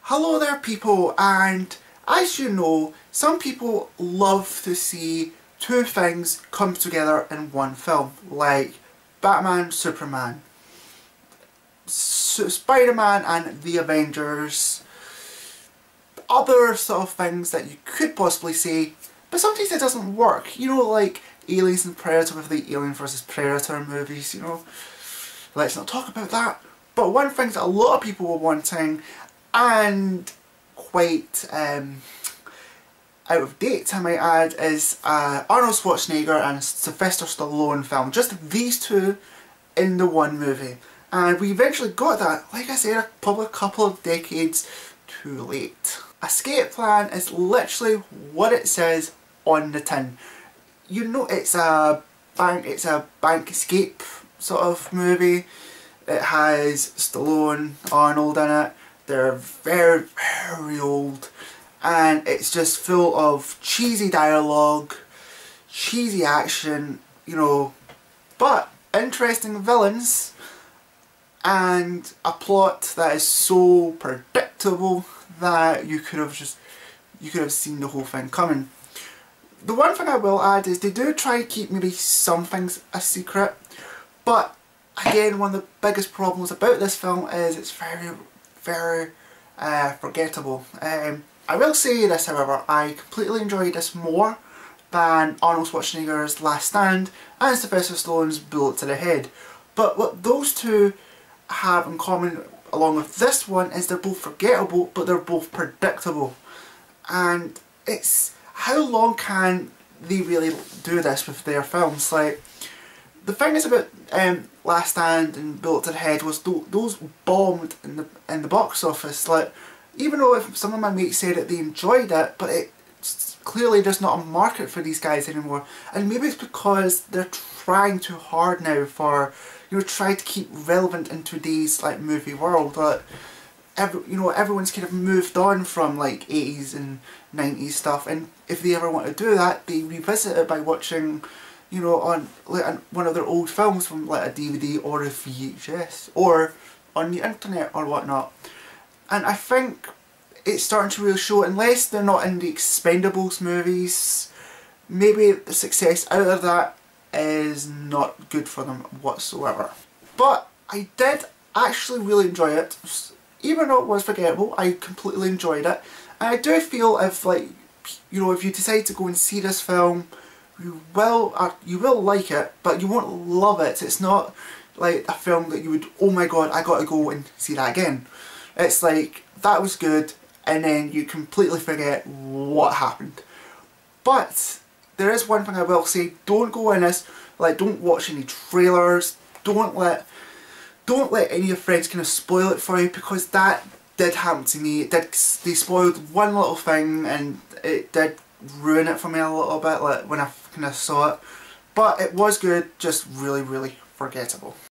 Hello there people, and as you know, some people love to see two things come together in one film, like Batman, Superman, Spider-Man and the Avengers, other sort of things that you could possibly see, but sometimes it doesn't work. You know, like Aliens and Predator with the Alien vs Predator movies, you know. Let's not talk about that. But one thing that a lot of people were wanting, and quite out of date I might add, is Arnold Schwarzenegger and Sylvester Stallone film. Just these two in the one movie. And we eventually got that, like I said, probably a couple of decades too late. Escape Plan is literally what it says on the tin. You know, it's a bank escape sort of movie. It has Stallone, Arnold in it. They're very, very old, and it's just full of cheesy dialogue, cheesy action, you know, but interesting villains, and a plot that is so predictable that you could have seen the whole thing coming. The one thing I will add is they do try to keep maybe some things a secret, but again, one of the biggest problems about this film is it's very forgettable. I will say this, however, I completely enjoyed this more than Arnold Schwarzenegger's Last Stand and Sylvester Stallone's Bullet to the Head. But what those two have in common along with this one is they're both forgettable, but they're both predictable. And it's, how long can they really do this with their films? Like, the thing is about Last Stand and Bullet to the Head was those bombed in the box office. Like, even though if some of my mates said that they enjoyed it, but it's clearly there's not a market for these guys anymore. And maybe it's because they're trying too hard now for, you know, trying to keep relevant in today's like movie world. Like, everyone's kind of moved on from like 80s and 90s stuff, and if they ever want to do that, they revisit it by watching, you know, on like one of their old films from like a DVD or a VHS or on the internet or whatnot. And I think it's starting to really show, unless they're not in the Expendables movies, maybe the success out of that is not good for them whatsoever. But I did actually really enjoy it. Even though it was forgettable, I completely enjoyed it. And I do feel if, like, you know, if you decide to go and see this film, you will like it, but you won't love it. It's not like a film that you would, oh my god, I gotta go and see that again. It's like, that was good, and then you completely forget what happened. But there is one thing I will say: don't go in this, like, don't watch any trailers, don't let any of your friends kind of spoil it for you, because that did happen to me. They spoiled one little thing and it did ruin it for me a little bit, like when I kind of saw it. But it was good, just really, really forgettable.